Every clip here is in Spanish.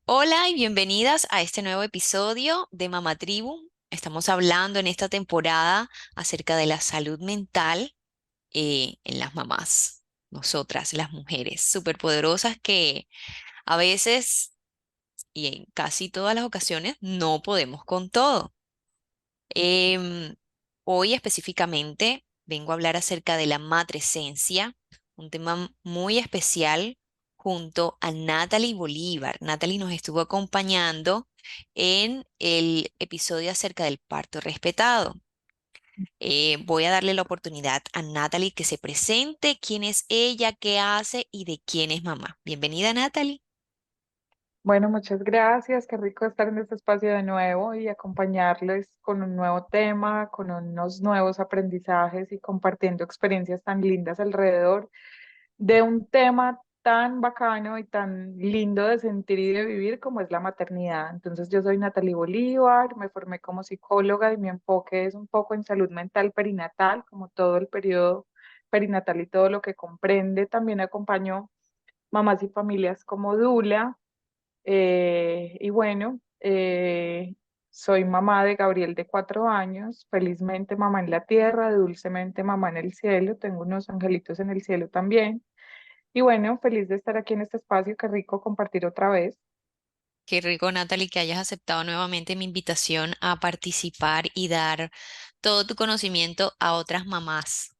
Hola y bienvenidas a este nuevo episodio de Mamá Tribu. Estamos hablando en esta temporada acerca de la salud mental en las mamás, nosotras, las mujeres superpoderosas que a veces y en casi todas las ocasiones no podemos con todo. Em, Hoy específicamente vengo a hablar acerca de la matresencia, un tema muy especial junto a Natalie Bolívar. Natalie nos estuvo acompañando en el episodio acerca del parto respetado. Voy a darle la oportunidad a Natalie que se presente, quién es ella, qué hace y de quién es mamá. Bienvenida, Natalie. Bueno, muchas gracias. Qué rico estar en este espacio de nuevo y acompañarles con un nuevo tema, con unos nuevos aprendizajes y compartiendo experiencias tan lindas alrededor de un tema tan bacano y tan lindo de sentir y de vivir como es la maternidad. Entonces, yo soy Natalie Bolívar, me formé como psicóloga y mi enfoque es un poco en salud mental perinatal, como todo el periodo perinatal y todo lo que comprende. También acompaño mamás y familias como Dula y bueno, soy mamá de Gabriel de 4 años, felizmente mamá en la tierra, dulcemente mamá en el cielo, tengo unos angelitos en el cielo también. Y bueno, feliz de estar aquí en este espacio, qué rico compartir otra vez. Qué rico, Natalie, que hayas aceptado nuevamente mi invitación a participar y dar todo tu conocimiento a otras mamás.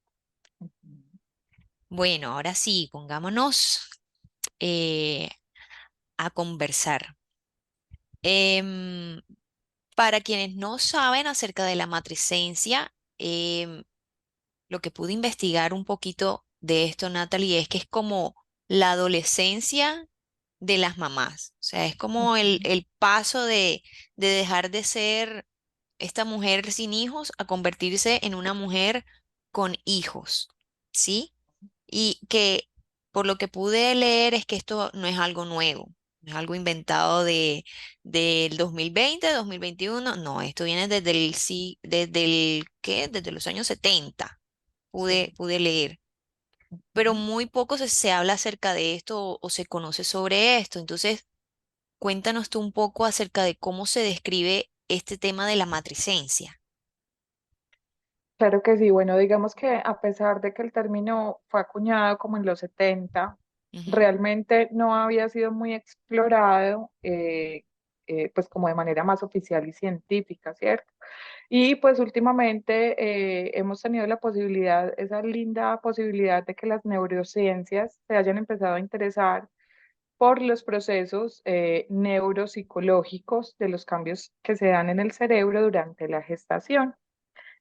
Bueno, ahora sí, pongámonos eh, a conversar. Em, para quienes no saben acerca de la matricencia, lo que pude investigar un poquito de esto, Natalie, es que es como la adolescencia de las mamás. O sea, es como el paso de dejar de ser esta mujer sin hijos a convertirse en una mujer con hijos, ¿sí? Y que por lo que pude leer es que esto no es algo nuevo, no es algo inventado del 2020, 2021, no, esto viene desde ¿qué? Desde los años 70, Sí. pude leer. Pero muy poco se habla acerca de esto o se conoce sobre esto. Entonces, cuéntanos tú un poco acerca de cómo se describe este tema de la matricencia. Claro que sí, bueno, digamos que a pesar de que el término fue acuñado como en los 70, Ujú. realmente no había sido muy explorado, pues como de manera más oficial y científica, ¿cierto? Y pues últimamente hemos tenido la posibilidad, esa linda posibilidad de que las neurociencias se hayan empezado a interesar por los procesos neuropsicológicos de los cambios que se dan en el cerebro durante la gestación.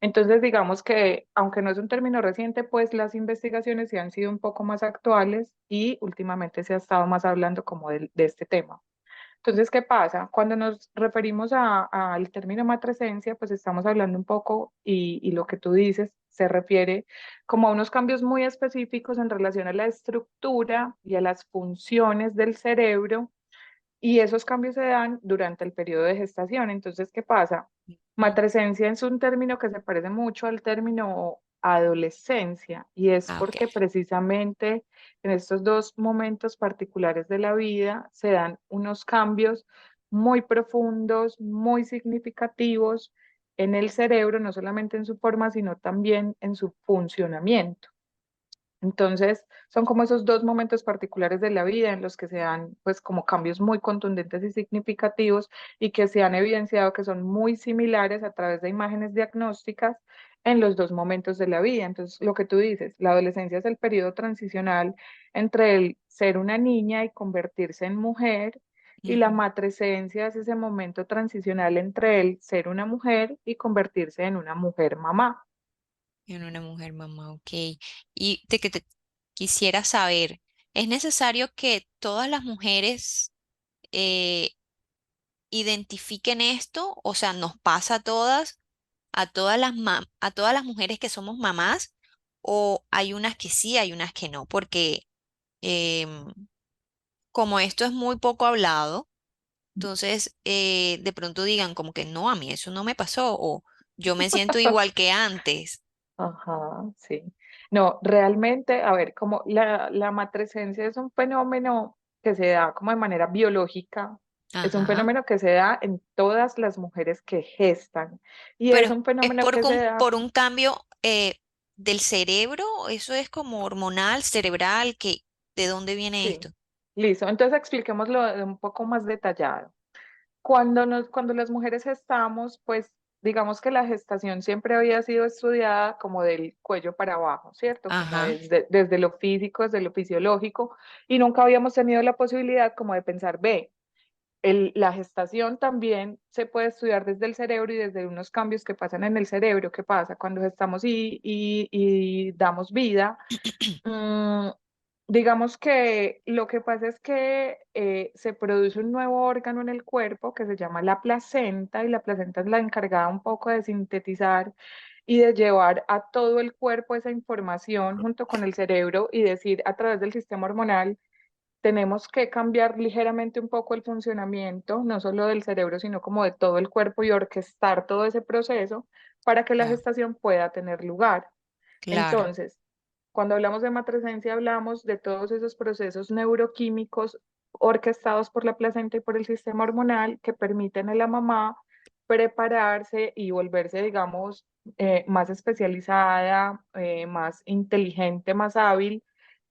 Entonces, digamos que, aunque no es un término reciente, pues las investigaciones sí han sido un poco más actuales y últimamente se ha estado más hablando como de este tema. Entonces, ¿qué pasa? Cuando nos referimos al término matresencia, pues estamos hablando un poco, y lo que tú dices se refiere como a unos cambios muy específicos en relación a la estructura y a las funciones del cerebro, y esos cambios se dan durante el periodo de gestación. Entonces, ¿qué pasa? Mm. Matresencia es un término que se parece mucho al término adolescencia, y es Ah, ok. porque precisamente en estos dos momentos particulares de la vida se dan unos cambios muy profundos, muy significativos en el cerebro, no solamente en su forma, sino también en su funcionamiento. Entonces, son como esos dos momentos particulares de la vida en los que se dan, pues, como cambios muy contundentes y significativos y que se han evidenciado que son muy similares a través de imágenes diagnósticas en los dos momentos de la vida. Entonces, lo que tú dices, la adolescencia es el periodo transicional entre el ser una niña y convertirse en mujer, y la Ujú. matresencia es ese momento transicional entre el ser una mujer y convertirse en una mujer mamá. En una mujer mamá, ok. Y de que te quisiera saber, ¿es necesario que todas las mujeres eh, identifiquen esto? O sea, ¿nos pasa a todas a todas las mujeres que somos mamás? ¿O hay unas que sí, hay unas que no? Porque em, como esto es muy poco hablado, entonces de pronto digan como que no, a mí eso no me pasó o yo me siento igual que antes. Ajá, sí. No, realmente, a ver, como la matresencia es un fenómeno que se da como de manera biológica, Es un Ajá. fenómeno que se da en todas las mujeres que gestan y Pero es un es fenómeno que se da. por un cambio del cerebro, eso es como hormonal, cerebral, que, ¿de dónde viene Sí, esto? listo. Entonces expliquémoslo de un poco más detallado. Cuando las mujeres gestamos, pues digamos que la gestación siempre había sido estudiada como del cuello para abajo, ¿cierto? Como Ajá, desde lo físico, desde lo fisiológico, y nunca habíamos tenido la posibilidad como de pensar, ve, la gestación también se puede estudiar desde el cerebro y desde unos cambios que pasan en el cerebro. ¿Qué pasa? Cuando gestamos y damos vida, mm, digamos que lo que pasa es que se produce un nuevo órgano en el cuerpo que se llama la placenta y la placenta es la encargada un poco de sintetizar y de llevar a todo el cuerpo esa información junto con el cerebro y decir a través del sistema hormonal tenemos que cambiar ligeramente un poco el funcionamiento, no solo del cerebro, sino como de todo el cuerpo y orquestar todo ese proceso para que la ya, gestación pueda tener lugar. claro, Entonces, cuando hablamos de matresencia, hablamos de todos esos procesos neuroquímicos orquestados por la placenta y por el sistema hormonal que permiten a la mamá prepararse y volverse, digamos, más especializada, más inteligente, más hábil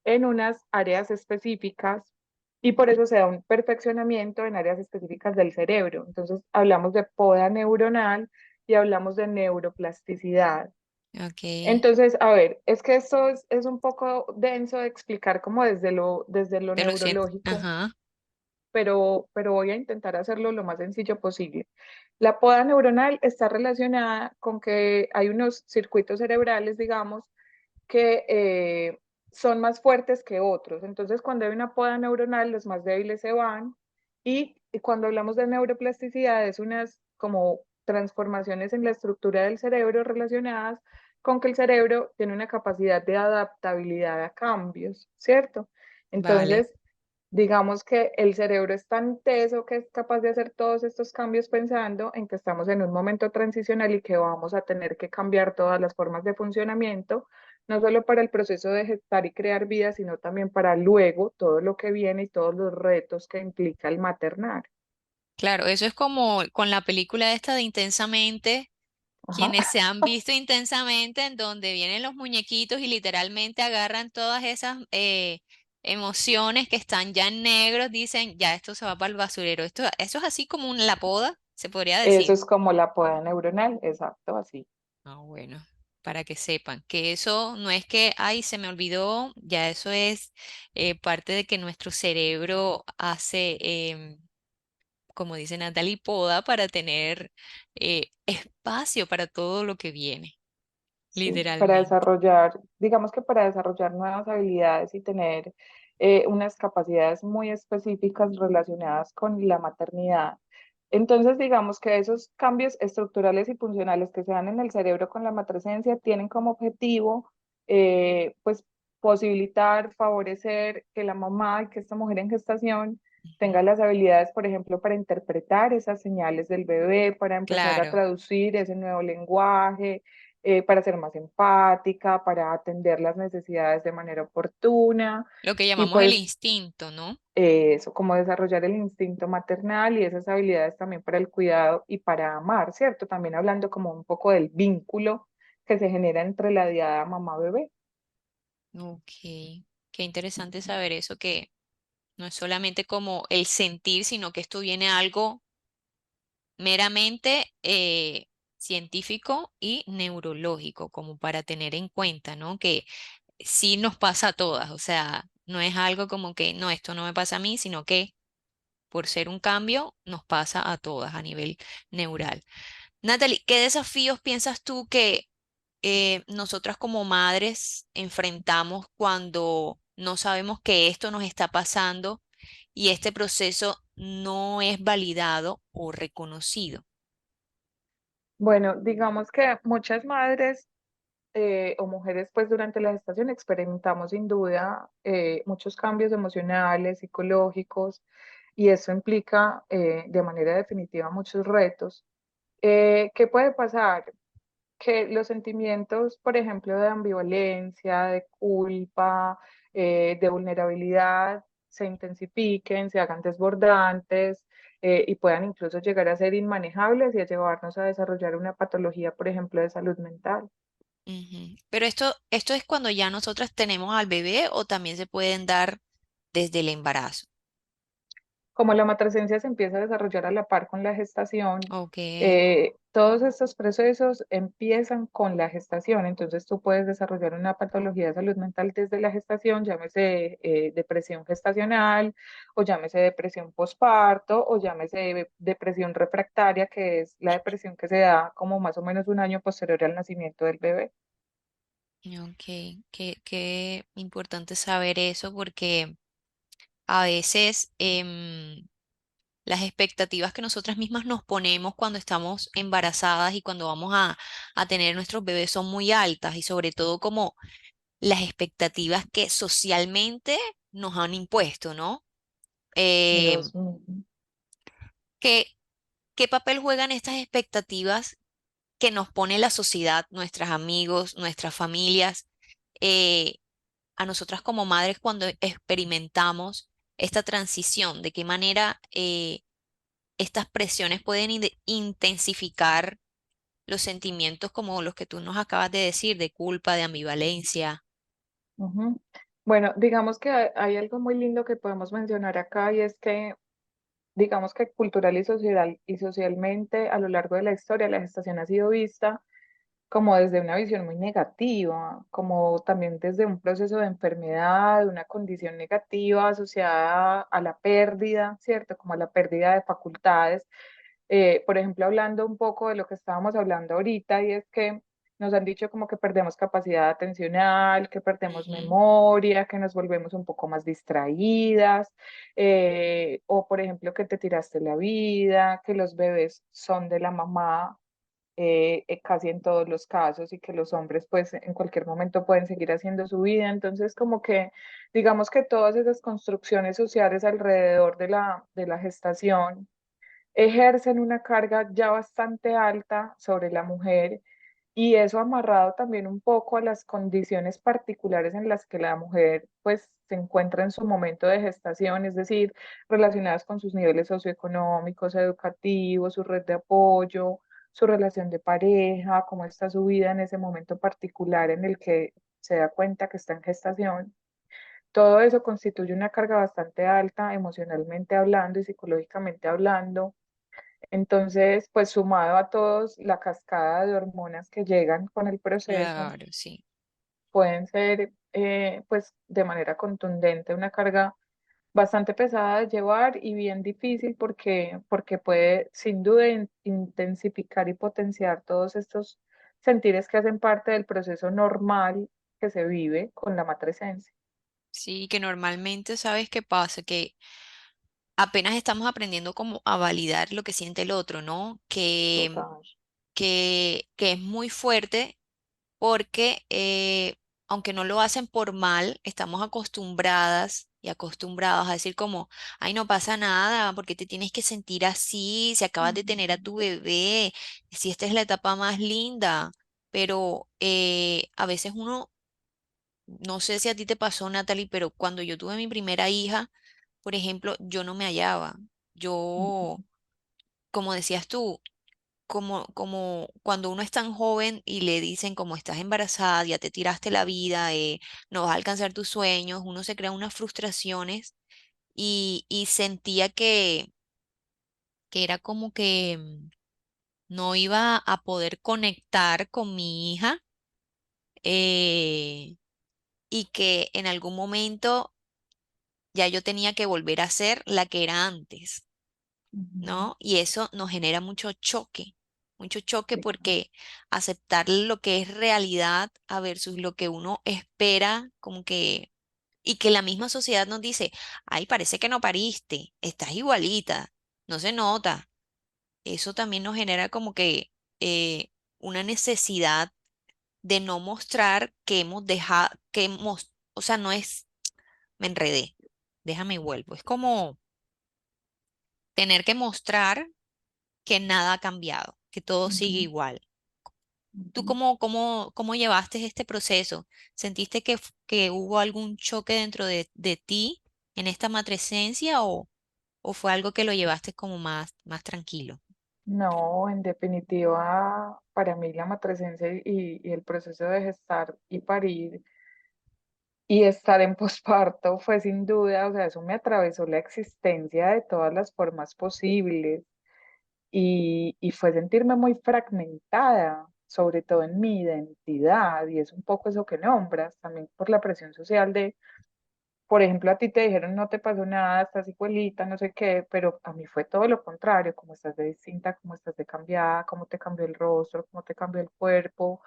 en unas áreas específicas y por eso se da un perfeccionamiento en áreas específicas del cerebro. Entonces, hablamos de poda neuronal y hablamos de neuroplasticidad. ok. Entonces, a ver, es que esto es un poco denso de explicar como desde lo Pero siento, neurológico, ajá, pero voy a intentar hacerlo lo más sencillo posible. La poda neuronal está relacionada con que hay unos circuitos cerebrales, digamos, que son más fuertes que otros. Entonces, cuando hay una poda neuronal, los más débiles se van y cuando hablamos de neuroplasticidad es unas como transformaciones en la estructura del cerebro relacionadas con que el cerebro tiene una capacidad de adaptabilidad a cambios, ¿cierto? vale. Entonces, digamos que el cerebro es tan teso que es capaz de hacer todos estos cambios pensando en que estamos en un momento transicional y que vamos a tener que cambiar todas las formas de funcionamiento, no solo para el proceso de gestar y crear vida, sino también para luego todo lo que viene y todos los retos que implica el maternar. Claro, eso es como con la película esta de Intensamente, Ajá. quienes se han visto intensamente, en donde vienen los muñequitos y literalmente agarran todas esas emociones que están ya en negros, dicen, ya esto se va para el basurero. Esto, eso es así como la poda, se podría Eso decir. es como la poda neuronal, exacto, así. Ah, bueno, para que sepan que eso no es que, ay, se me olvidó, ya eso es parte de que nuestro cerebro hace, como dice Natalie, poda para tener espacio para todo lo que viene, Sí, para literalmente. desarrollar, digamos que para desarrollar nuevas habilidades y tener unas capacidades muy específicas relacionadas con la maternidad. Entonces, digamos que esos cambios estructurales y funcionales que se dan en el cerebro con la matresencia tienen como objetivo, pues, posibilitar, favorecer que la mamá y que esta mujer en gestación Ujú. tenga las habilidades, por ejemplo, para interpretar esas señales del bebé, para empezar a Claro, traducir ese nuevo lenguaje para ser más empática, para atender las necesidades de manera oportuna lo que y llamamos el pues instinto, ¿no? eso, como desarrollar el instinto maternal y esas habilidades también para el cuidado y para amar, ¿cierto? También hablando como un poco del vínculo que se genera entre la diada mamá-bebé. Ok, qué interesante saber eso, que no es solamente como el sentir, sino que esto viene algo meramente científico y neurológico, como para tener en cuenta, ¿no? Que sí nos pasa a todas, o sea, no es algo como que, no, esto no me pasa a mí, sino que por ser un cambio nos pasa a todas a nivel neural. Natalie, ¿qué desafíos piensas tú que nosotras como madres enfrentamos cuando no sabemos que esto nos está pasando y este proceso no es validado o reconocido? Bueno, digamos que muchas madres o mujeres pues durante la gestación experimentamos sin duda muchos cambios emocionales, psicológicos y eso implica de manera definitiva muchos retos. ¿Qué puede pasar? Que los sentimientos, por ejemplo, de ambivalencia, de culpa, de vulnerabilidad, se intensifiquen, se hagan desbordantes, y puedan incluso llegar a ser inmanejables y a llevarnos a desarrollar una patología, por ejemplo, de salud mental. Ujú. Pero esto es cuando ya nosotras tenemos al bebé o también se pueden dar desde el embarazo. Como la matrascencia se empieza a desarrollar a la par con la gestación, Ok. todos estos procesos empiezan con la gestación, entonces tú puedes desarrollar una patología de salud mental desde la gestación, llámese depresión gestacional o llámese depresión postparto o llámese depresión refractaria, que es la depresión que se da como más o menos un año posterior al nacimiento del bebé. Ok, qué importante saber eso porque a veces las expectativas que nosotras mismas nos ponemos cuando estamos embarazadas y cuando vamos a tener nuestros bebés son muy altas y sobre todo como las expectativas que socialmente nos han impuesto, ¿no? Eh, Dios mío. ¿qué, qué papel juegan estas expectativas que nos pone la sociedad, nuestros amigos, nuestras familias, eh, a nosotras como madres cuando experimentamos esta transición? ¿De qué manera estas presiones pueden intensificar los sentimientos como los que tú nos acabas de decir, de culpa, de ambivalencia? Ujú. Bueno, digamos que hay algo muy lindo que podemos mencionar acá y es que digamos que cultural y socialmente a lo largo de la historia la gestación ha sido vista como desde una visión muy negativa, como también desde un proceso de enfermedad, una condición negativa asociada a la pérdida, ¿cierto? Como a la pérdida de facultades. Por ejemplo, hablando un poco de lo que estábamos hablando ahorita, y es que nos han dicho como que perdemos capacidad atencional, que perdemos Ujú, memoria, que nos volvemos un poco más distraídas, o por ejemplo que te tiraste la vida, que los bebés son de la mamá, casi en todos los casos y que los hombres pues en cualquier momento pueden seguir haciendo su vida. Entonces como que digamos que todas esas construcciones sociales alrededor de la gestación ejercen una carga ya bastante alta sobre la mujer y eso amarrado también un poco a las condiciones particulares en las que la mujer pues se encuentra en su momento de gestación, es decir, relacionadas con sus niveles socioeconómicos, educativos, su red de apoyo, su relación de pareja, cómo está su vida en ese momento particular en el que se da cuenta que está en gestación. Todo eso constituye una carga bastante alta emocionalmente hablando y psicológicamente hablando. Entonces, pues sumado a todos, la cascada de hormonas que llegan con el proceso claro, sí. pueden ser, pues de manera contundente, una carga bastante pesada de llevar y bien difícil porque puede sin duda intensificar y potenciar todos estos sentires que hacen parte del proceso normal que se vive con la matresencia. Sí, que normalmente, ¿sabes qué pasa? Que apenas estamos aprendiendo como a validar lo que siente el otro, ¿no? Total. Que es muy fuerte porque aunque no lo hacen por mal, estamos acostumbradas y acostumbrados a decir como, ay, no pasa nada, porque te tienes que sentir así, si acabas de tener a tu bebé, si esta es la etapa más linda, pero a veces uno, no sé si a ti te pasó, Natalie, pero cuando yo tuve mi primera hija, por ejemplo, yo no me hallaba. Yo, como decías tú, como cuando uno es tan joven y le dicen como estás embarazada, ya te tiraste la vida, no vas a alcanzar tus sueños, uno se crea unas frustraciones y sentía que era como que no iba a poder conectar con mi hija eh, y que en algún momento ya yo tenía que volver a ser la que era antes. Ujú. ¿No? Y eso nos genera mucho choque Sí, porque aceptar lo que es realidad a versus lo que uno espera, como que, y que la misma sociedad nos dice, ay, parece que no pariste, estás igualita, no se nota. Eso también nos genera como que una necesidad de no mostrar que hemos dejado, o sea, no es, me enredé, déjame y vuelvo, es como tener que mostrar que nada ha cambiado, que todo sigue ujú, igual. ¿Tú ujú. cómo llevaste este proceso? ¿Sentiste que hubo algún choque dentro de ti en esta matresencia o? o fue algo que lo llevaste como más tranquilo? No, en definitiva, para mí la matresencia y el proceso de gestar y parir y estar en posparto fue sin duda, o sea, eso me atravesó la existencia de todas las formas posibles y fue sentirme muy fragmentada, sobre todo en mi identidad, y es un poco eso que nombras, también por la presión social de, por ejemplo, a ti te dijeron no te pasó nada, estás igualita, no sé qué, pero a mí fue todo lo contrario, como estás de distinta, como estás de cambiada, cómo te cambió el rostro, cómo te cambió el cuerpo,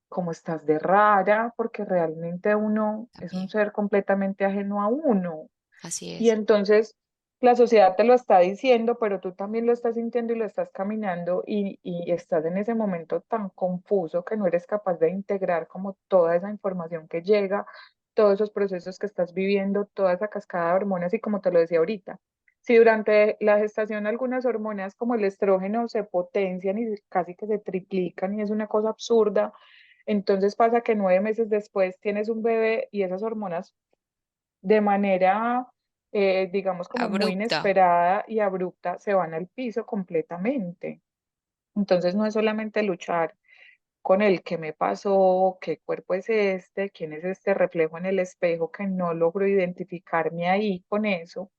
cómo estás de rara, porque realmente uno es un También, ser completamente ajeno a uno. así Y es. entonces la sociedad te lo está diciendo, pero tú también lo estás sintiendo y lo estás caminando y estás en ese momento tan confuso que no eres capaz de integrar como toda esa información que llega, todos esos procesos que estás viviendo, toda esa cascada de hormonas y como te lo decía ahorita. Si durante la gestación algunas hormonas como el estrógeno se potencian y casi que se triplican y es una cosa absurda, entonces pasa que 9 meses después tienes un bebé y esas hormonas de manera, digamos, como muy Abrupta, inesperada y abrupta, se van al piso completamente. Entonces no es solamente luchar con el qué me pasó, qué cuerpo es este, quién es este reflejo en el espejo que no logro identificarme ahí con eso,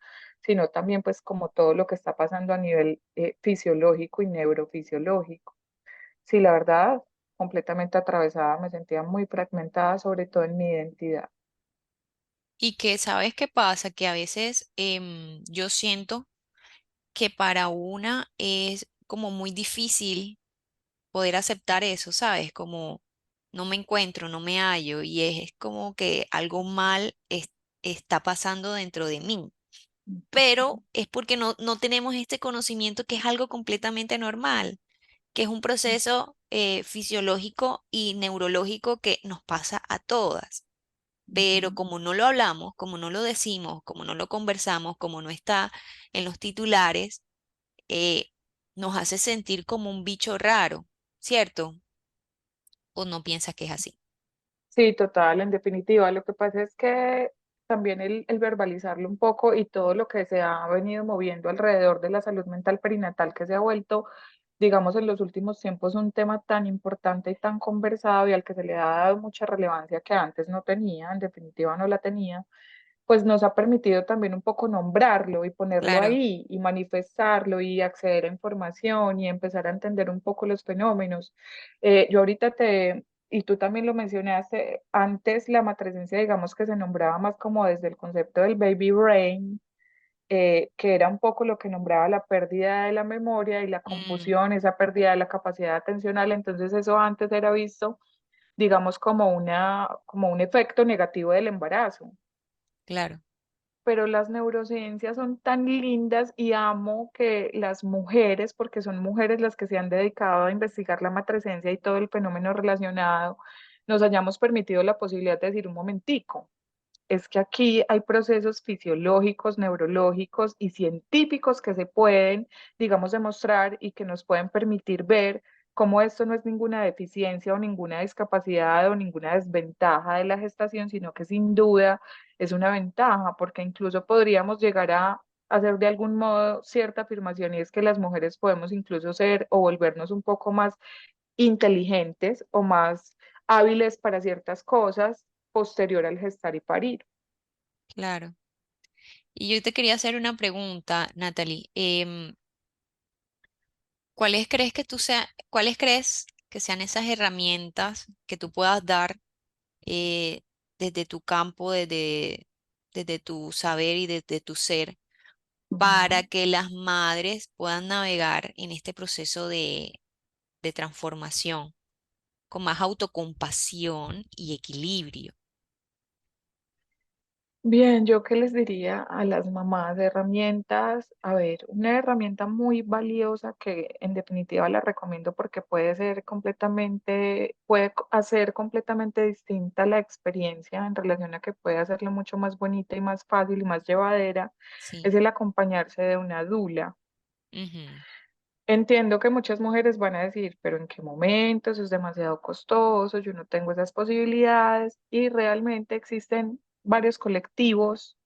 sino también pues como todo lo que está pasando a nivel fisiológico y neurofisiológico. Sí, la verdad, completamente atravesada, me sentía muy fragmentada, sobre todo en mi identidad. y que sabes qué pasa, que a veces yo siento que para una es como muy difícil poder aceptar eso, ¿sabes? Como no me encuentro, no me hallo y es como que algo mal está pasando dentro de mí. Pero es porque no tenemos este conocimiento que es algo completamente normal, que es un proceso fisiológico y neurológico que nos pasa a todas. Pero Ujú. como no lo hablamos, como no lo decimos, como no lo conversamos, como no está en los titulares, eh, nos hace sentir como un bicho raro, ¿cierto? ¿O no piensas que es así? Sí, total, en definitiva. Lo que pasa es que también el verbalizarlo un poco y todo lo que se ha venido moviendo alrededor de la salud mental perinatal que se ha vuelto, digamos, en los últimos tiempos un tema tan importante y tan conversado y al que se le ha dado mucha relevancia que antes no tenía, en definitiva no la tenía, pues nos ha permitido también un poco nombrarlo y ponerlo Claro. ahí y manifestarlo y acceder a información y empezar a entender un poco los fenómenos. Yo ahorita y tú también lo mencionaste, antes la matresencia, digamos que se nombraba más como desde el concepto del baby brain, que era un poco lo que nombraba la pérdida de la memoria y la Mm, confusión, esa pérdida de la capacidad atencional. Entonces eso antes era visto, digamos, como un efecto negativo del embarazo, claro, pero las neurociencias son tan lindas y amo que las mujeres, porque son mujeres las que se han dedicado a investigar la matresencia y todo el fenómeno relacionado, nos hayamos permitido la posibilidad de decir un momentico. Es que aquí hay procesos fisiológicos, neurológicos y científicos que se pueden, digamos, demostrar y que nos pueden permitir ver cómo esto no es ninguna deficiencia o ninguna discapacidad o ninguna desventaja de la gestación, sino que sin duda es una ventaja, porque incluso podríamos llegar a hacer de algún modo cierta afirmación y es que las mujeres podemos incluso ser o volvernos un poco más inteligentes o más hábiles para ciertas cosas posterior al gestar y parir. claro. Y yo te quería hacer una pregunta, Natalie. ¿Cuáles crees que sean esas herramientas que tú puedas dar eh, desde tu campo, desde tu saber y desde tu ser, para Ujú. que las madres puedan navegar en este proceso de transformación con más autocompasión y equilibrio? Bien, yo qué les diría a las mamás, herramientas, a ver, una herramienta muy valiosa que en definitiva la recomiendo porque puede ser completamente, hacer completamente distinta la experiencia en relación a que puede hacerla mucho más bonita y más fácil y más llevadera, Sí. es el acompañarse de una dula. Ujú. Entiendo que muchas mujeres van a decir, pero ¿en qué momento? Eso es demasiado costoso, yo no tengo esas posibilidades y realmente existen varios colectivos.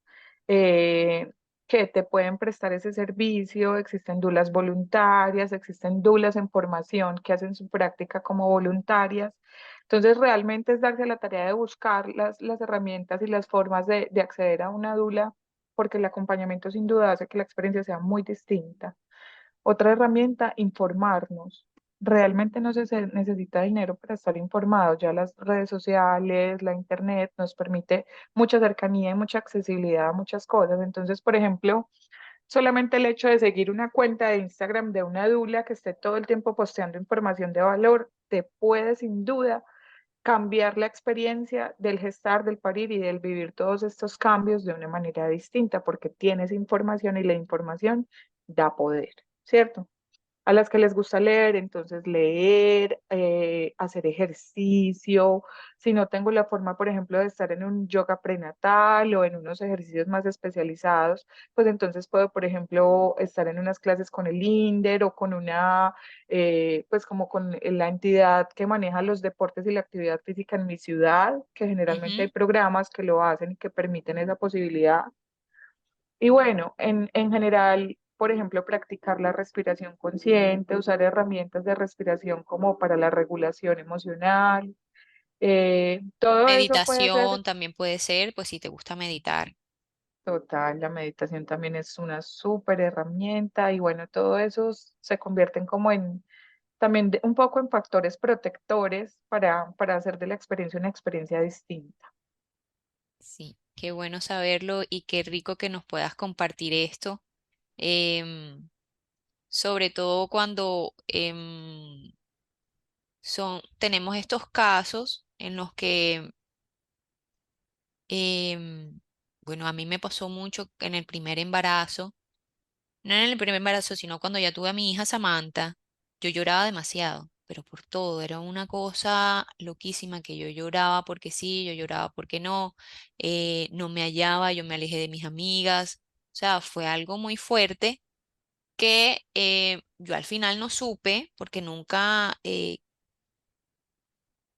que te pueden prestar ese servicio, existen dulas voluntarias, existen dulas en formación que hacen su práctica como voluntarias. Entonces, realmente es darse la tarea de buscar las herramientas y las formas de acceder a una dula, porque el acompañamiento sin duda hace que la experiencia sea muy distinta. Otra herramienta, informarnos. Realmente no se necesita dinero para estar informados. Ya las redes sociales, la internet nos permite mucha cercanía y mucha accesibilidad a muchas cosas. Entonces, por ejemplo, solamente el hecho de seguir una cuenta de Instagram de una dula que esté todo el tiempo posteando información de valor te puede sin duda cambiar la experiencia del gestar, del parir y del vivir todos estos cambios de una manera distinta, porque tienes información y la información da poder, ¿cierto? A las que les gusta leer, entonces leer, hacer ejercicio. Si no tengo la forma, por ejemplo, de estar en un yoga prenatal o en unos ejercicios más especializados, pues entonces puedo, por ejemplo, estar en unas clases con el INDER o con pues como con la entidad que maneja los deportes y la actividad física en mi ciudad, que generalmente hay Ujú. programas que lo hacen y que permiten esa posibilidad. Y bueno, en general, por ejemplo, practicar la respiración consciente, usar herramientas de respiración como para la regulación emocional, todo eso puede ser Meditación también puede ser, pues si te gusta meditar. total. La meditación también es una súper herramienta y bueno, todo eso se convierten como en también un poco en factores protectores para hacer de la experiencia una experiencia distinta. Sí, qué bueno saberlo y qué rico que nos puedas compartir esto. Sobre todo cuando tenemos estos casos en los que, bueno, a mí me pasó mucho en el primer embarazo, no en el primer embarazo, sino cuando ya tuve a mi hija Samantha, yo lloraba demasiado, pero por todo, era una cosa loquísima que yo lloraba porque sí, yo lloraba porque no, no me hallaba, yo me alejé de mis amigas, o sea, fue algo muy fuerte que yo al final no supe porque nunca,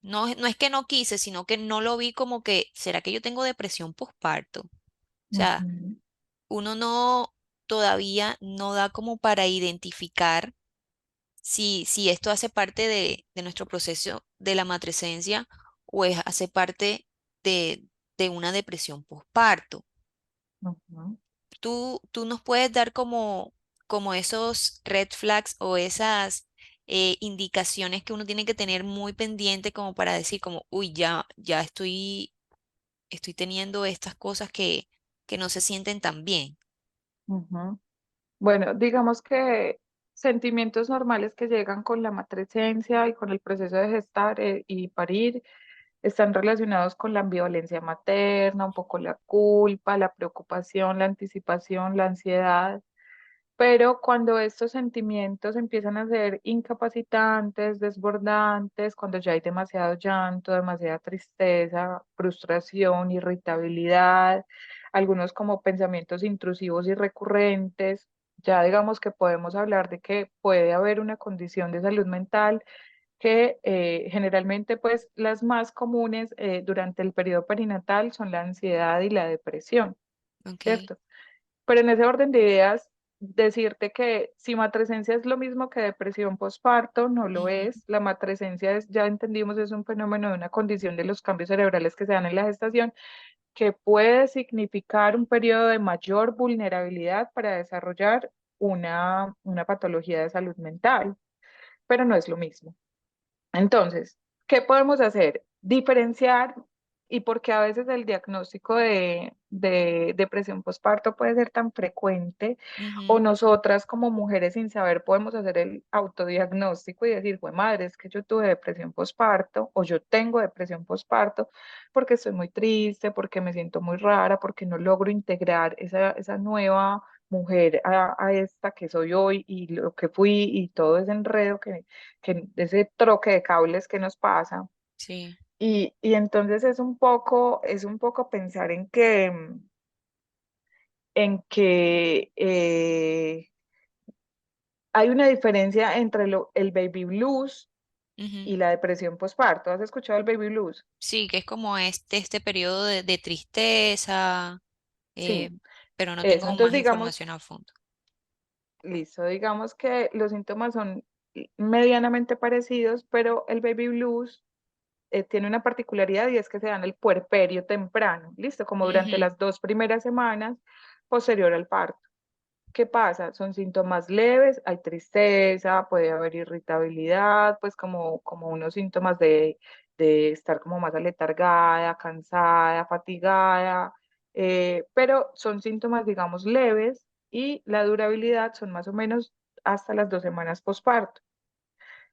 no es que no quise, sino que no lo vi como que, ¿será que yo tengo depresión postparto? O sea, Ujú, uno no todavía no da como para identificar si esto hace parte de nuestro proceso de la matresencia o hace parte de, de una depresión postparto. ujú, Tú nos puedes dar como esos red flags o esas indicaciones que uno tiene que tener muy pendiente como para decir como, uy, ya estoy teniendo estas cosas que no se sienten tan bien. ujú. Bueno, digamos que sentimientos normales que llegan con la matresencia y con el proceso de gestar y parir están relacionados con la ambivalencia materna, un poco la culpa, la preocupación, la anticipación, la ansiedad. Pero cuando estos sentimientos empiezan a ser incapacitantes, desbordantes, cuando ya hay demasiado llanto, demasiada tristeza, frustración, irritabilidad, algunos como pensamientos intrusivos y recurrentes, ya digamos que podemos hablar de que puede haber una condición de salud mental que generalmente pues las más comunes durante el periodo perinatal son la ansiedad y la depresión, Ok. ¿cierto? Pero en ese orden de ideas, decirte que si matresencia es lo mismo que depresión postparto, no lo Ujú. es. La matresencia es, ya entendimos, es un fenómeno de una condición de los cambios cerebrales que se dan en la gestación, que puede significar un periodo de mayor vulnerabilidad para desarrollar una patología de salud mental, pero no es lo mismo. Entonces, ¿qué podemos hacer? Diferenciar y porque a veces el diagnóstico de depresión postparto puede ser tan frecuente o Ujú. nosotras como mujeres sin saber podemos hacer el autodiagnóstico y decir, güey, madre, es que yo tuve depresión postparto o yo tengo depresión postparto porque estoy muy triste, porque me siento muy rara, porque no logro integrar esa nueva mujer a esta que soy hoy y lo que fui y todo ese enredo que ese troque de cables que nos pasa. Sí. Y entonces es un poco pensar en que hay una diferencia entre el baby blues Ujú. y la depresión postparto. ¿Has escuchado el baby blues? Sí, que es como este periodo de tristeza. eh, Sí. pero no Eso, tengo entonces más digamos, información a fondo. listo, digamos que los síntomas son medianamente parecidos, pero el baby blues tiene una particularidad y es que se da en el puerperio temprano, listo, como durante Ujú, las 2 primeras semanas posterior al parto. ¿Qué pasa? Son síntomas leves, hay tristeza, puede haber irritabilidad, pues como unos síntomas de estar como más aletargada, cansada, fatigada, pero son síntomas, digamos, leves y la durabilidad son más o menos hasta las 2 semanas posparto.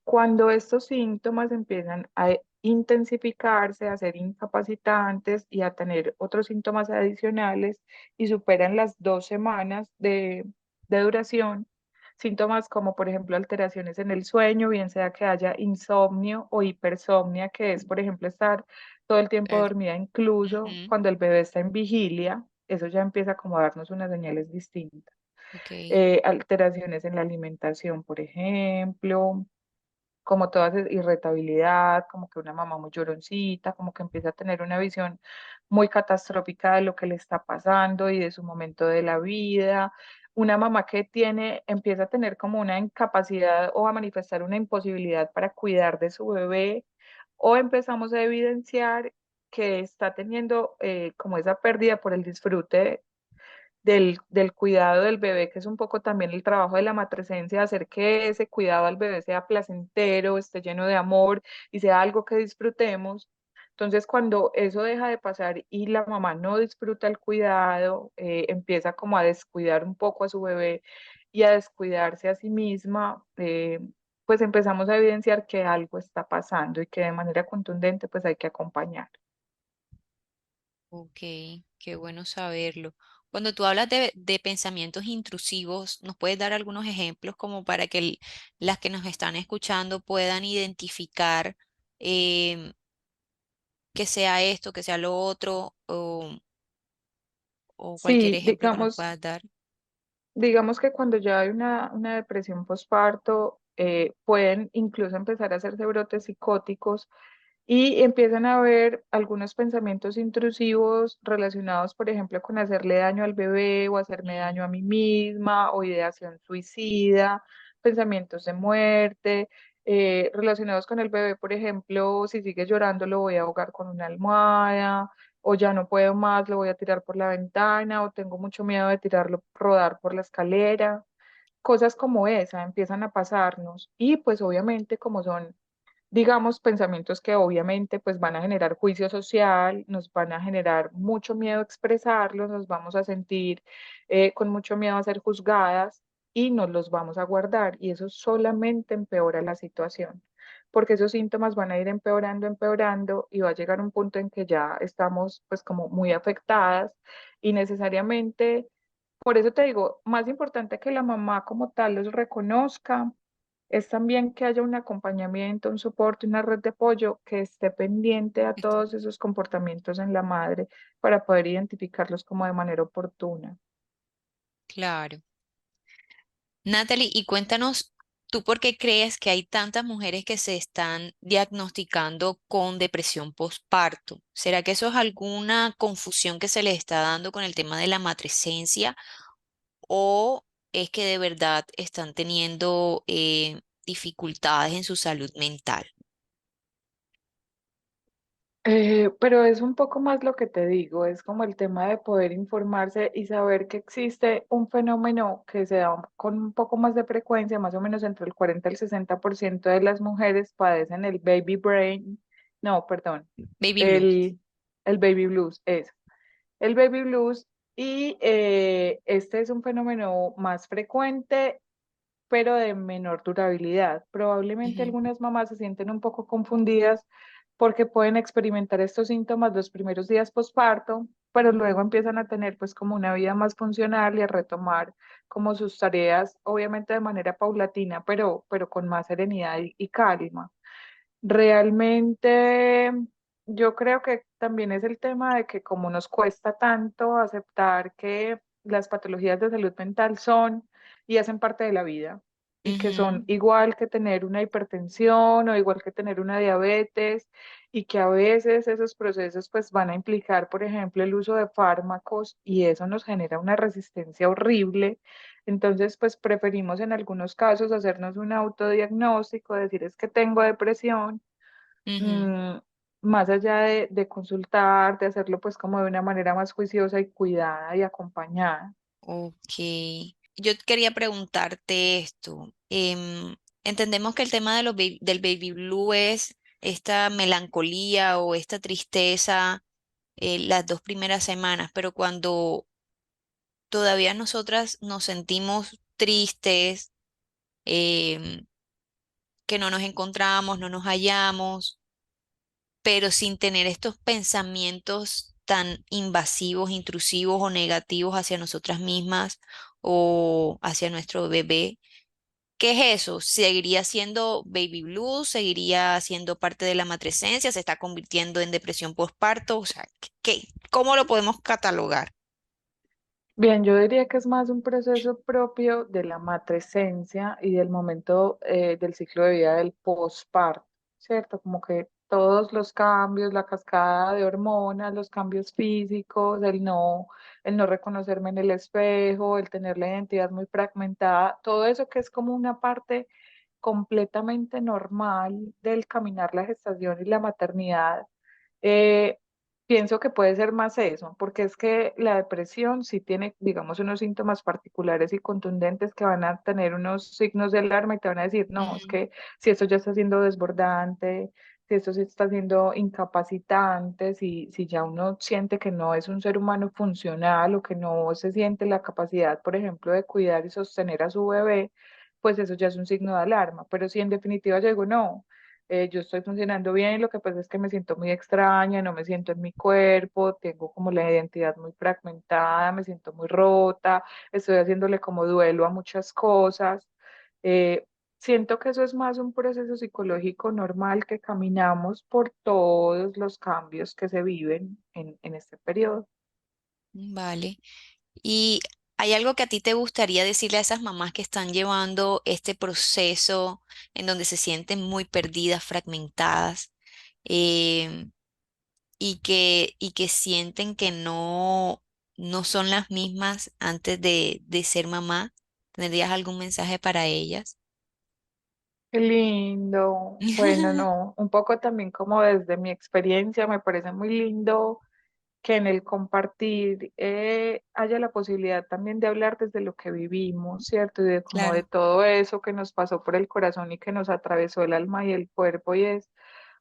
Cuando estos síntomas empiezan a intensificarse, a ser incapacitantes y a tener otros síntomas adicionales y superan las 2 semanas de duración, síntomas como por ejemplo alteraciones en el sueño, bien sea que haya insomnio o hipersomnia, que es por ejemplo estar todo el tiempo claro. dormida, incluso Ujú, cuando el bebé está en vigilia, eso ya empieza como a darnos unas señales distintas. ok. Alteraciones en la alimentación, por ejemplo, como toda esa irritabilidad, como que una mamá muy lloroncita, como que empieza a tener una visión muy catastrófica de lo que le está pasando y de su momento de la vida. Una mamá que empieza a tener como una incapacidad o a manifestar una imposibilidad para cuidar de su bebé, o empezamos a evidenciar que está teniendo como esa pérdida por el disfrute del cuidado del bebé, que es un poco también el trabajo de la matresencia, hacer que ese cuidado al bebé sea placentero, esté lleno de amor y sea algo que disfrutemos. Entonces, cuando eso deja de pasar y la mamá no disfruta el cuidado, empieza como a descuidar un poco a su bebé y a descuidarse a sí misma, pues empezamos a evidenciar que algo está pasando y que de manera contundente pues hay que acompañar. Ok, qué bueno saberlo. Cuando tú hablas de pensamientos intrusivos, ¿nos puedes dar algunos ejemplos como para que las que nos están escuchando puedan identificar em, que sea esto, que sea lo otro, o cualquier Sí, ejemplo que nos puedas dar? digamos que cuando ya hay una depresión postparto, pueden incluso empezar a hacerse brotes psicóticos y empiezan a haber algunos pensamientos intrusivos relacionados, por ejemplo, con hacerle daño al bebé o hacerme Mm, daño a mí misma o ideación suicida, pensamientos de muerte, relacionados con el bebé, por ejemplo, si sigue llorando lo voy a ahogar con una almohada o ya no puedo más, lo voy a tirar por la ventana o tengo mucho miedo de tirarlo, rodar por la escalera. Cosas como esa empiezan a pasarnos y pues obviamente como son digamos, pensamientos que obviamente pues van a generar juicio social, nos van a generar mucho miedo a expresarlos, nos vamos a sentir con mucho miedo a ser juzgadas y nos los vamos a guardar y eso solamente empeora la situación, porque esos síntomas van a ir empeorando, empeorando y va a llegar un punto en que ya estamos pues como muy afectadas y necesariamente, por eso te digo, más importante que la mamá como tal los reconozca es también que haya un acompañamiento, un soporte, una red de apoyo que esté pendiente a este, todos esos comportamientos en la madre para poder identificarlos como de manera oportuna. claro. Natalie, y cuéntanos, ¿tú por qué crees que hay tantas mujeres que se están diagnosticando con depresión postparto? ¿Será que eso es alguna confusión que se les está dando con el tema de la matresencia o es que de verdad están teniendo dificultades en su salud mental? Pero es un poco más lo que te digo, es como el tema de poder informarse y saber que existe un fenómeno que se da con un poco más de frecuencia, más o menos entre el 40 y el 60% de las mujeres padecen el baby brain, no, perdón, Baby Blue. el, el baby blues, eso. El baby blues y este es un fenómeno más frecuente, pero de menor durabilidad. Probablemente Ujú, algunas mamás se sienten un poco confundidas porque pueden experimentar estos síntomas los primeros días posparto, pero luego empiezan a tener pues como una vida más funcional y a retomar como sus tareas, obviamente de manera paulatina, pero con más serenidad y calma. Realmente yo creo que también es el tema de que como nos cuesta tanto aceptar que las patologías de salud mental son y hacen parte de la vida y que son Ujú, igual que tener una hipertensión o igual que tener una diabetes y que a veces esos procesos pues van a implicar, por ejemplo, el uso de fármacos y eso nos genera una resistencia horrible. Entonces, pues preferimos en algunos casos hacernos un autodiagnóstico, decir es que tengo depresión, ujú. mm, más allá de consultar, de hacerlo pues como de una manera más juiciosa y cuidada y acompañada. Ok. Yo quería preguntarte esto. Entendemos que el tema de del baby blue es esta melancolía o esta tristeza las 2 primeras semanas, pero cuando todavía nosotras nos sentimos tristes, em, que no nos encontramos, no nos hallamos, pero sin tener estos pensamientos tan invasivos, intrusivos o negativos hacia nosotras mismas o hacia nuestro bebé. ¿Qué es eso? ¿Seguiría siendo baby blues? ¿Seguiría siendo parte de la matresencia? ¿Se está convirtiendo en depresión postparto? O sea, ¿cómo lo podemos catalogar? Bien, yo diría que es más un proceso propio de la matrescencia y del momento del ciclo de vida del posparto, ¿cierto? Como que todos los cambios, la cascada de hormonas, los cambios físicos, el no reconocerme en el espejo, el tener la identidad muy fragmentada, todo eso que es como una parte completamente normal del caminar la gestación y la maternidad. eh, Pienso que puede ser más eso, porque es que la depresión sí tiene, digamos, unos síntomas particulares y contundentes que van a tener unos signos de alarma y te van a decir, no, es Ujú, que si esto ya está siendo desbordante, si esto sí está siendo incapacitante, si ya uno siente que no es un ser humano funcional o que no se siente la capacidad, por ejemplo, de cuidar y sostener a su bebé, pues eso ya es un signo de alarma. Pero si en definitiva yo digo, no, yo estoy funcionando bien, lo que pasa es que me siento muy extraña, no me siento en mi cuerpo, tengo como la identidad muy fragmentada, me siento muy rota, estoy haciéndole como duelo a muchas cosas. Eh, Siento que eso es más un proceso psicológico normal que caminamos por todos los cambios que se viven en este periodo. vale. ¿Y hay algo que a ti te gustaría decirle a esas mamás que están llevando este proceso en donde se sienten muy perdidas, fragmentadas, em, y que sienten que no son las mismas antes de ser mamá? ¿Tendrías algún mensaje para ellas? Qué lindo. Bueno, no, un poco también como desde mi experiencia, me parece muy lindo que en el compartir haya la posibilidad también de hablar desde lo que vivimos, ¿cierto? Y de como de Claro, todo eso que nos pasó por el corazón y que nos atravesó el alma y el cuerpo, y es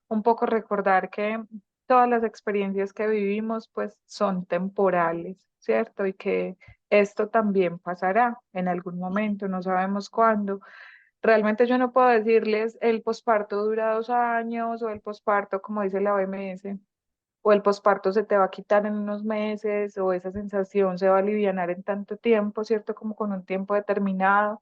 un poco recordar que todas las experiencias que vivimos pues son temporales, ¿cierto? Y que esto también pasará en algún ujú, momento, no sabemos cuándo. Realmente yo no puedo decirles el posparto dura 2 años o el posparto, como dice la OMS, o el posparto se te va a quitar en unos meses, o esa sensación se va a alivianar en tanto tiempo, ¿cierto? Como con un tiempo determinado.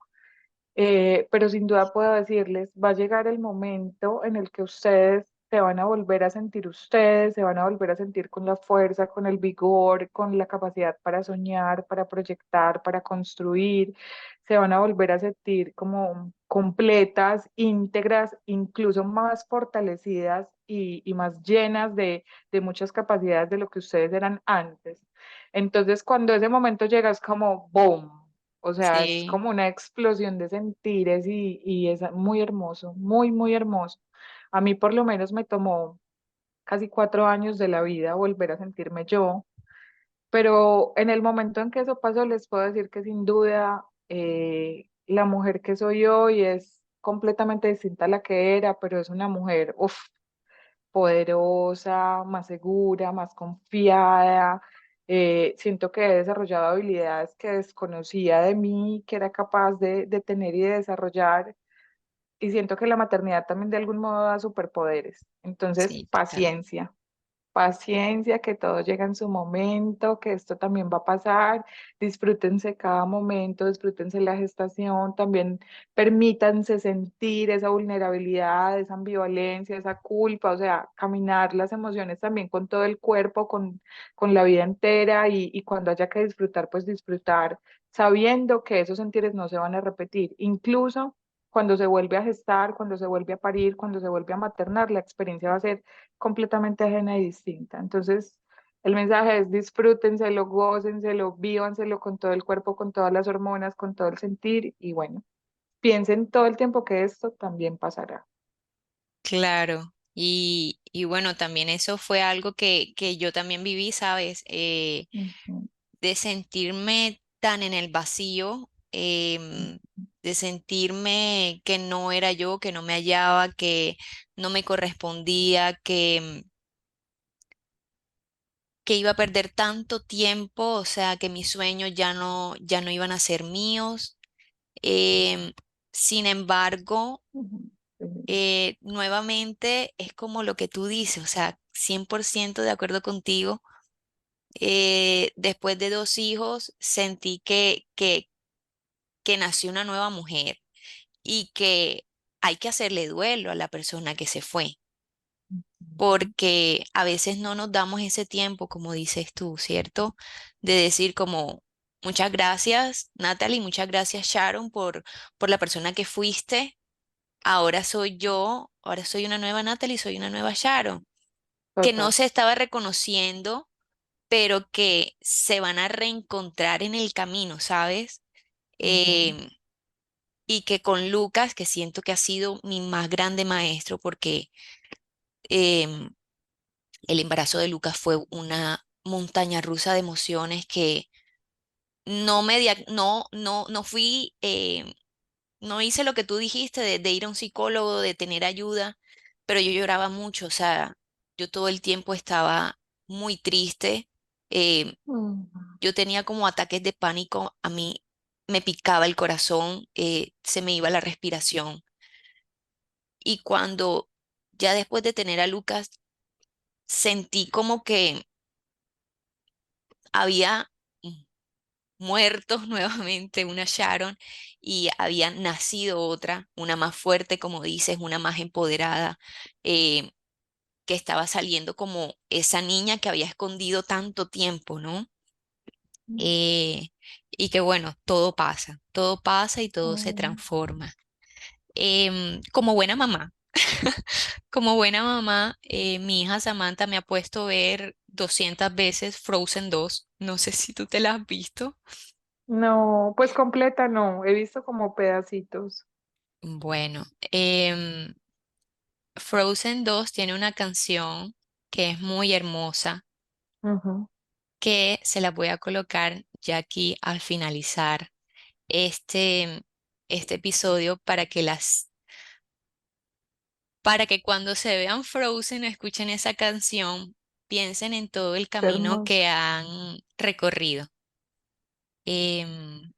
Pero sin duda puedo decirles, va a llegar el momento en el que ustedes se van a volver a sentir ustedes, se van a volver a sentir con la fuerza, con el vigor, con la capacidad para soñar, para proyectar, para construir, se van a volver a sentir como completas, íntegras, incluso más fortalecidas y más llenas de muchas capacidades de lo que ustedes eran antes. Entonces, cuando ese momento llega, es como ¡boom! O sea, es sí, como una explosión de sentires y es muy hermoso, muy, muy hermoso. A mí por lo menos me tomó casi 4 años de la vida volver a sentirme yo, pero en el momento en que eso pasó, les puedo decir que sin duda la mujer que soy hoy es completamente distinta a la que era, pero es una mujer, uf, poderosa, más segura, más confiada. Siento que he desarrollado habilidades que desconocía de mí, que era capaz de tener y de desarrollar. Y siento que la maternidad también de algún modo da superpoderes. Entonces, sí, total. paciencia. Paciencia, que todo llega en su momento, que esto también va a pasar. Disfrútense cada momento, disfrútense la gestación, también permítanse sentir esa vulnerabilidad, esa ambivalencia, esa culpa, o sea, caminar las emociones también con todo el cuerpo, con la vida entera y cuando haya que disfrutar, pues disfrutar, sabiendo que esos sentires no se van a repetir. Incluso cuando se vuelve a gestar, cuando se vuelve a parir, cuando se vuelve a maternar, la experiencia va a ser completamente ajena y distinta. Entonces, el mensaje es disfrútenselo, gócenselo, vívanselo con todo el cuerpo, con todas las hormonas, con todo el sentir y bueno, piensen todo el tiempo que esto también pasará. Claro. Y bueno, también eso fue algo que yo también viví, ¿sabes? Ujú, De sentirme tan en el vacío, de sentirme que no era yo, que no me hallaba, que no me correspondía, que iba a perder tanto tiempo, o sea, que mis sueños ya no iban a ser míos. Em, Sin embargo, ujú, ujú, nuevamente es como lo que tú dices, o sea, 100% de acuerdo contigo. Después de dos hijos, sentí que nació una nueva mujer y que hay que hacerle duelo a la persona que se fue, ujú. porque a veces no nos damos ese tiempo, como dices tú, ¿cierto? De decir como, muchas gracias, Natalie, muchas gracias, Sharon, por la persona que fuiste. Ahora soy yo, ahora soy una nueva Natalie, soy una nueva Sharon, que no Total. se estaba reconociendo, pero que se van a reencontrar en el camino, ¿sabes? Ujú, Em, y que con Lucas, que siento que ha sido mi más grande maestro, porque em, el embarazo de Lucas fue una montaña rusa de emociones que no fui, no hice lo que tú dijiste de ir a un psicólogo, de tener ayuda, pero yo lloraba mucho, o sea, yo todo el tiempo estaba muy triste. em, ujú, yo tenía como ataques de pánico, a mí me picaba el corazón, se me iba la respiración. Y cuando ya después de tener a Lucas, sentí como que había muerto nuevamente una Sharon y había nacido otra, una más fuerte, como dices, una más empoderada, eh, que estaba saliendo como esa niña que había escondido tanto tiempo, ¿no? Eh, y que bueno, todo pasa y todo se ujú. transforma. Como buena mamá. Como buena mamá, mi hija Samantha me ha puesto a ver 200 veces Frozen 2. No sé si tú te la has visto. No, pues completa no, he visto como pedacitos. Bueno, Frozen 2 tiene una canción que es muy hermosa, Ujú, que se la voy a colocar ya aquí al finalizar este, este episodio para que cuando se vean Frozen o escuchen esa canción, piensen en todo el qué camino hermoso. que han recorrido. Em,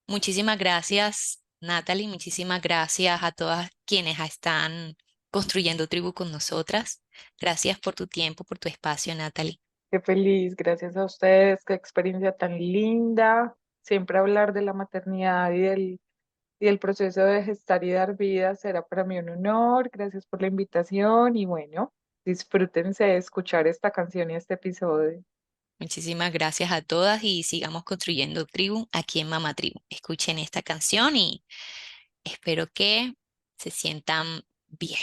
Muchísimas gracias, Natalie. Muchísimas gracias a todas quienes están construyendo tribu con nosotras. Gracias por tu tiempo, por tu espacio, Natalie. Qué feliz, gracias a ustedes, qué experiencia tan linda. Siempre hablar de la maternidad y el proceso de gestar y dar vida será para mí un honor. Gracias por la invitación y bueno, disfrútense de escuchar esta canción y este episodio. Muchísimas gracias a todas y sigamos construyendo tribu aquí en Mama Tribu. Escuchen esta canción y espero que se sientan bien.